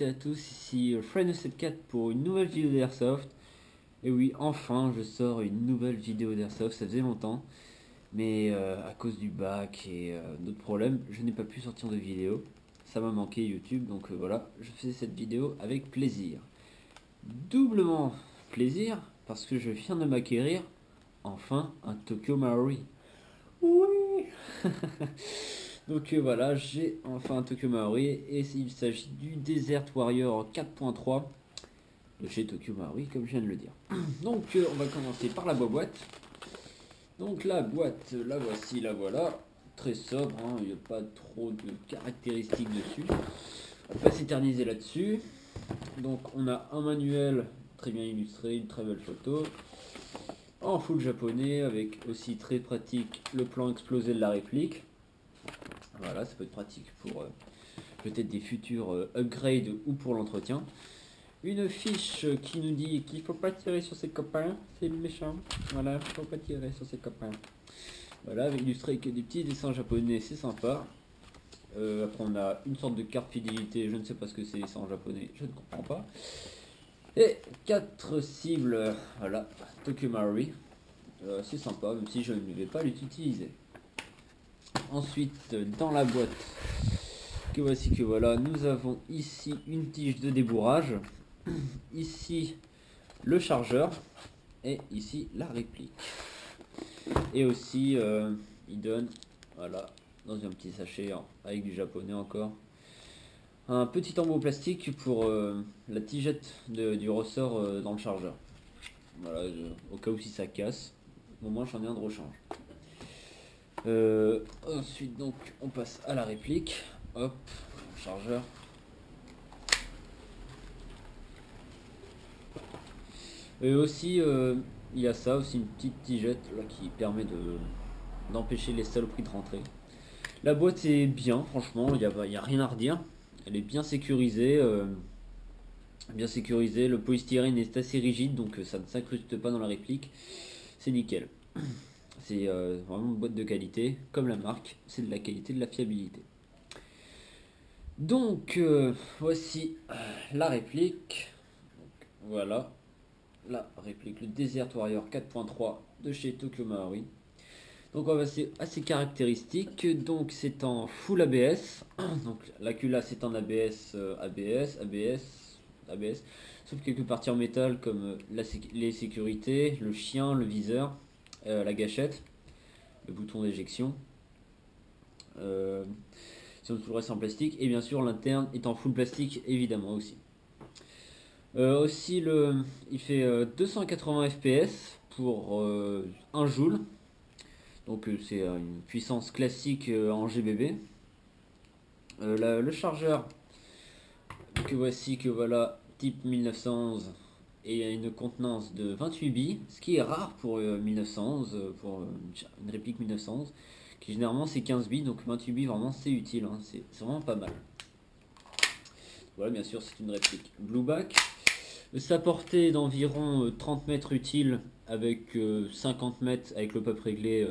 toutes et à tous, ici Fred974 pour une nouvelle vidéo d'Airsoft. Et oui, enfin je sors une nouvelle vidéo d'Airsoft, ça faisait longtemps. Mais à cause du bac et d'autres problèmes, je n'ai pas pu sortir de vidéo. Ça m'a manqué YouTube, donc voilà, je fais cette vidéo avec plaisir. Doublement plaisir, parce que je viens de m'acquérir enfin un Tokyo Maori. Oui. Donc voilà, j'ai enfin un Tokyo Maori et il s'agit du Desert Warrior 4.3 de chez Tokyo Maori, comme je viens de le dire. Donc on va commencer par la boîte. Donc la boîte, la voici, la voilà. Très sobre, hein, il n'y a pas trop de caractéristiques dessus. On va pas s'éterniser là-dessus. Donc on a un manuel très bien illustré, une très belle photo. En full japonais, avec aussi très pratique le plan explosé de la réplique. Voilà, ça peut être pratique pour peut-être des futurs upgrades ou pour l'entretien. Une fiche qui nous dit qu'il faut pas tirer sur ses copains, c'est méchant. Voilà, il faut pas tirer sur ses copains. Voilà, illustré avec des petits dessins japonais, c'est sympa. Après on a une sorte de carte fidélité, je ne sais pas ce que c'est en japonais, je ne comprends pas. Et 4 cibles, voilà, Tokyo Maori. C'est sympa, même si je ne vais pas l'utiliser. Ensuite, dans la boîte, que voici que voilà, nous avons ici une tige de débourrage, ici le chargeur, et ici la réplique. Et aussi, il donne, voilà, dans un petit sachet avec du japonais encore, un petit embout plastique pour la tigette du ressort dans le chargeur. Voilà, au cas où si ça casse, au moins j'en ai un de rechange. Ensuite donc on passe à la réplique. Hop, chargeur. Et aussi il y a ça aussi, une petite tigette là qui permet d'empêcher les saloperies de rentrer. La boîte est bien, franchement, il y a rien à redire. Elle est bien sécurisée. Le polystyrène est assez rigide, donc ça ne s'incruste pas dans la réplique. C'est nickel. C'est vraiment une boîte de qualité, comme la marque, c'est de la qualité, de la fiabilité. Donc voici la réplique. Donc, voilà la réplique, le Desert Warrior 4.3 de chez Tokyo Maori. Donc on va passer à ses caractéristiques. Donc c'est en full ABS. Donc la culasse c'est en ABS, ABS. Sauf quelques parties en métal comme les sécurités, le chien, le viseur, la gâchette, le bouton d'éjection. Sinon tout le reste en plastique. Et bien sûr l'interne est en full plastique évidemment aussi. Aussi il fait 280 fps pour 1 joule. Donc c'est une puissance classique en GBB. Le chargeur que voici, que voilà, type 1911 et une contenance de 28 billes, ce qui est rare pour 1911, pour une réplique 1911, qui généralement c'est 15 billes, donc 28 billes vraiment c'est utile, hein, c'est vraiment pas mal. Voilà, bien sûr c'est une réplique blueback. Sa portée d'environ 30 mètres utile avec 50 mètres avec le pop réglé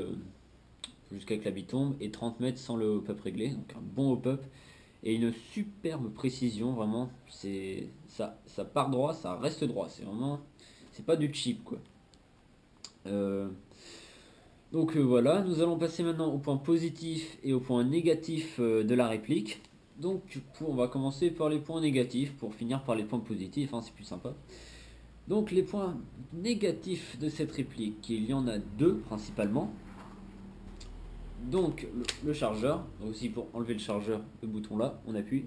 jusqu'à que la bille tombe et 30 mètres sans le hop-up réglé, donc un bon hop-up et une superbe précision, vraiment, ça part droit, ça reste droit, c'est vraiment, c'est pas du cheap quoi. Donc voilà, nous allons passer maintenant au point positif et au point négatif de la réplique. Donc on va commencer par les points négatifs pour finir par les points positifs, hein, c'est plus sympa. Donc les points négatifs de cette réplique, il y en a deux principalement. Donc le chargeur, aussi pour enlever le chargeur, le bouton là, on appuie.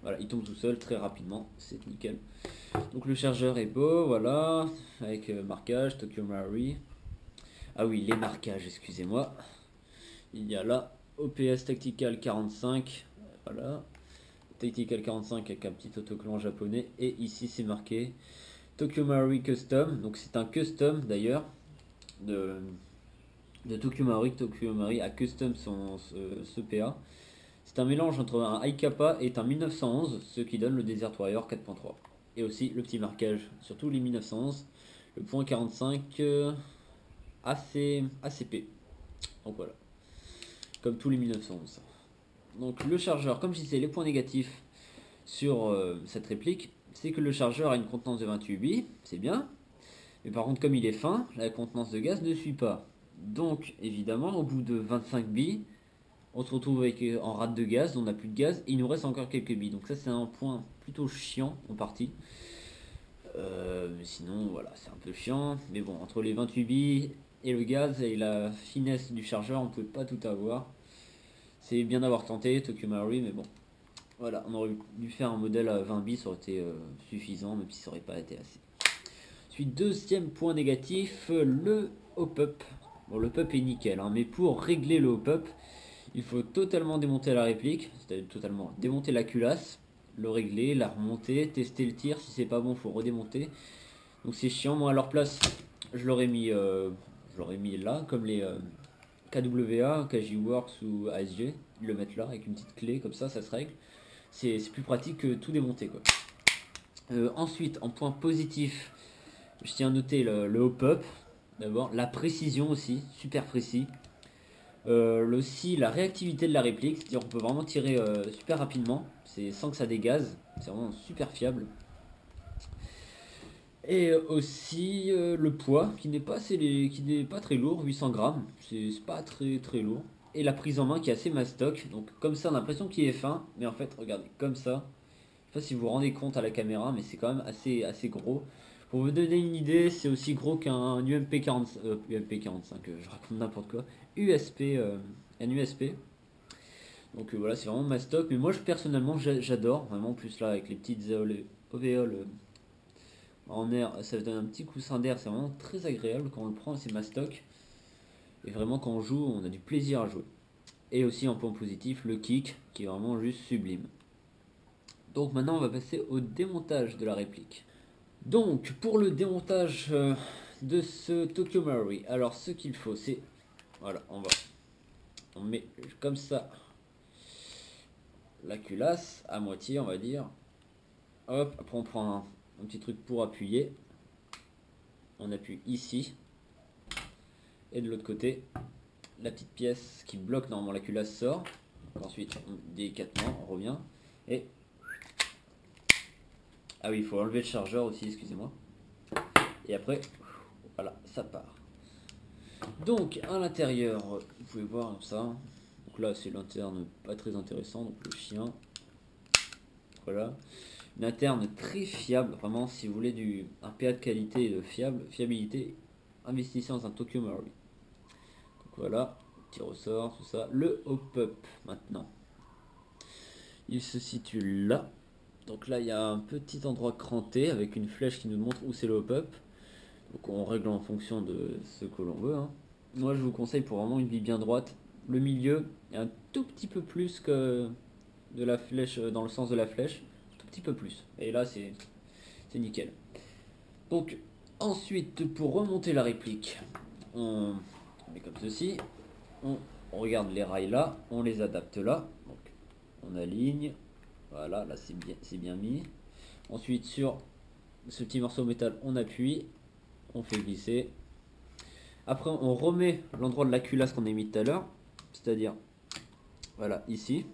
Voilà, il tombe tout seul très rapidement, c'est nickel. Donc le chargeur est beau, voilà, avec marquage, Tokyo Maori. Ah oui, les marquages, excusez-moi. Il y a là, OPS Tactical 45, voilà. Tactical 45 avec un petit autocollant japonais. Et ici c'est marqué Tokyo Maori Custom, donc c'est un custom d'ailleurs de Tokyo Maori a custom ce PA. C'est un mélange entre un Aikapa et un 1911, ce qui donne le Desert Warrior 4.3. Et aussi le petit marquage, surtout les 1911, le point 45 ACP. Donc voilà, comme tous les 1911. Donc le chargeur, comme je disais, les points négatifs. sur cette réplique, c'est que le chargeur a une contenance de 28 billes, c'est bien. Mais par contre, comme il est fin, la contenance de gaz ne suit pas. Donc, évidemment, au bout de 25 billes, on se retrouve avec, en rate de gaz, on n'a plus de gaz, et il nous reste encore quelques billes. Donc ça, c'est un point plutôt chiant en partie. Mais sinon, voilà, c'est un peu chiant. Mais bon, entre les 28 billes et le gaz et la finesse du chargeur, on ne peut pas tout avoir. C'est bien d'avoir tenté Tokyo Marui, mais bon. Voilà, on aurait dû faire un modèle à 20 billes, ça aurait été suffisant, même si ça aurait pas été assez. Ensuite, deuxième point négatif, le hop-up. Bon, le hop-up est nickel, hein, mais pour régler le hop-up, il faut totalement démonter la réplique, c'est-à-dire totalement démonter la culasse, le régler, la remonter, tester le tir, si c'est pas bon, il faut redémonter. Donc c'est chiant, moi à leur place, je l'aurais mis là, comme les KWA, KJ-Works ou ASG, ils le mettent là avec une petite clé, comme ça se règle. C'est plus pratique que tout démonter, quoi. Ensuite, en point positif, je tiens à noter le hop-up. D'abord, la précision aussi, super précis. Aussi, la réactivité de la réplique, c'est-à-dire qu'on peut vraiment tirer super rapidement, sans que ça dégaze. C'est vraiment super fiable. Et aussi le poids, qui n'est pas très lourd, 800 grammes, c'est pas très lourd. Et la prise en main qui est assez mastoc, donc comme ça on a l'impression qu'il est fin, mais en fait regardez, comme ça, je sais pas si vous vous rendez compte à la caméra, mais c'est quand même assez gros. Pour vous donner une idée, c'est aussi gros qu'un UMP45, je raconte n'importe quoi, un USP. Donc voilà, c'est vraiment mastoc, mais moi personnellement j'adore, vraiment, en plus là avec les petites OVL en air, ça donne un petit coussin d'air, c'est vraiment très agréable quand on le prend, c'est mastoc. Et vraiment quand on joue, on a du plaisir à jouer. Et aussi en point positif, le kick, qui est vraiment juste sublime. Donc maintenant on va passer au démontage de la réplique. Donc pour le démontage de ce Tokyo Marui, alors ce qu'il faut c'est, voilà, on met comme ça la culasse à moitié, on va dire. Hop, après on prend un petit truc pour appuyer. On appuie ici. Et de l'autre côté, la petite pièce qui bloque normalement la culasse sort. Donc ensuite, délicatement, on revient. Et... ah oui, il faut enlever le chargeur aussi, excusez-moi. Et après, voilà, ça part. Donc, à l'intérieur, vous pouvez voir comme ça. Donc là, c'est l'interne pas très intéressant, donc le chien. Voilà. Une interne très fiable, vraiment, si vous voulez un PA de qualité et de fiabilité, investissez dans un Tokyo Marui. Donc voilà, petit ressort, tout ça. Le hop-up maintenant. Il se situe là. Donc là, il y a un petit endroit cranté avec une flèche qui nous montre où c'est le hop-up. Donc on règle en fonction de ce que l'on veut, hein. Moi, je vous conseille pour vraiment une vie bien droite, le milieu est un tout petit peu plus que de la flèche, dans le sens de la flèche. Petit peu plus, et là c'est nickel. Donc ensuite, pour remonter la réplique, on met comme ceci, on regarde les rails là, on les adapte là, donc on aligne, voilà, là c'est bien mis. Ensuite sur ce petit morceau de métal on appuie, on fait glisser. Après on remet l'endroit de la culasse qu'on a mis tout à l'heure, c'est à dire voilà ici.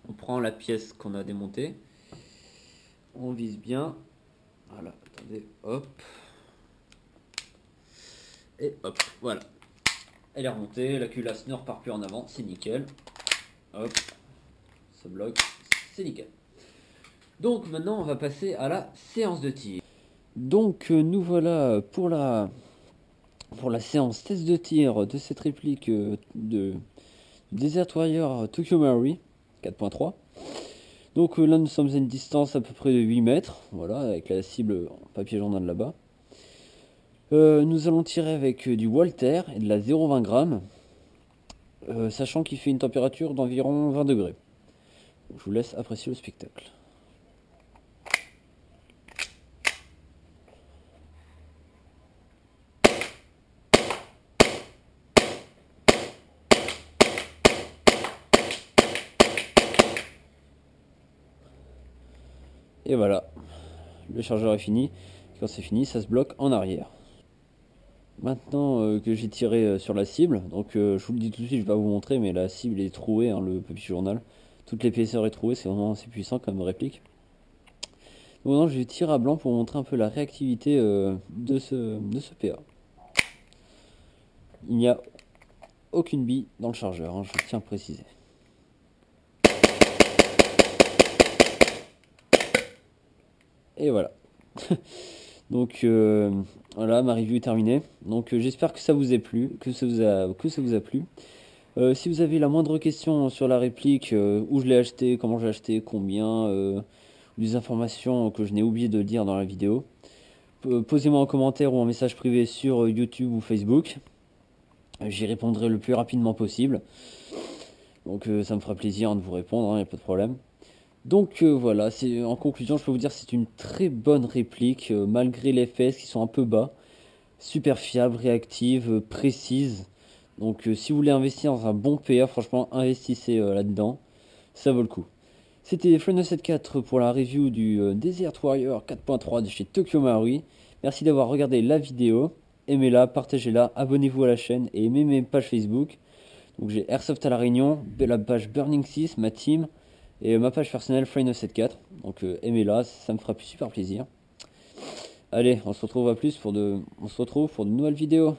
On prend la pièce qu'on a démontée, on vise bien, voilà, attendez, hop, et hop, voilà, elle est remontée, la culasse ne repart plus en avant, c'est nickel, hop, ça bloque, c'est nickel. Donc maintenant on va passer à la séance de tir. Donc nous voilà pour la séance test de tir de cette réplique de Desert Warrior Tokyo Marui 4.3. Donc là nous sommes à une distance à peu près de 8 mètres, voilà, avec la cible en papier journal là-bas. Nous allons tirer avec du Walther et de la 0,20 g, sachant qu'il fait une température d'environ 20 degrés. Je vous laisse apprécier le spectacle. Et voilà, le chargeur est fini. Quand c'est fini, ça se bloque en arrière. Maintenant que j'ai tiré sur la cible, donc je vous le dis tout de suite, je vais pas vous montrer, mais la cible est trouée, hein, le papier journal, Toute l'épaisseur est trouvée, c'est vraiment assez puissant comme réplique. Donc maintenant je vais tirer à blanc pour montrer un peu la réactivité de ce PA. Il n'y a aucune bille dans le chargeur, hein, je tiens à préciser. Et voilà. Donc voilà, ma review est terminée. Donc j'espère que ça vous a plu, que ça vous a plu. Si vous avez la moindre question sur la réplique, où je l'ai acheté, comment je l'ai acheté, combien, des informations que je n'ai oublié de dire dans la vidéo, posez-moi en commentaire ou en message privé sur YouTube ou Facebook. J'y répondrai le plus rapidement possible. Donc ça me fera plaisir de vous répondre, il n'y a pas de problème. Donc voilà, en conclusion, je peux vous dire que c'est une très bonne réplique, malgré les FPS qui sont un peu bas. Super fiable, réactive, précise. Donc si vous voulez investir dans un bon PA, franchement, investissez là-dedans. Ça vaut le coup. C'était Free974 pour la review du Desert Warrior 4.3 de chez Tokyo Marui. Merci d'avoir regardé la vidéo. Aimez-la, partagez-la, abonnez-vous à la chaîne et aimez mes pages Facebook. Donc j'ai Airsoft à la Réunion, la page Burning 6, ma team, et ma page personnelle Free974. Donc aimez-la, ça me fera super plaisir. Allez, on se retrouve pour de nouvelles vidéos.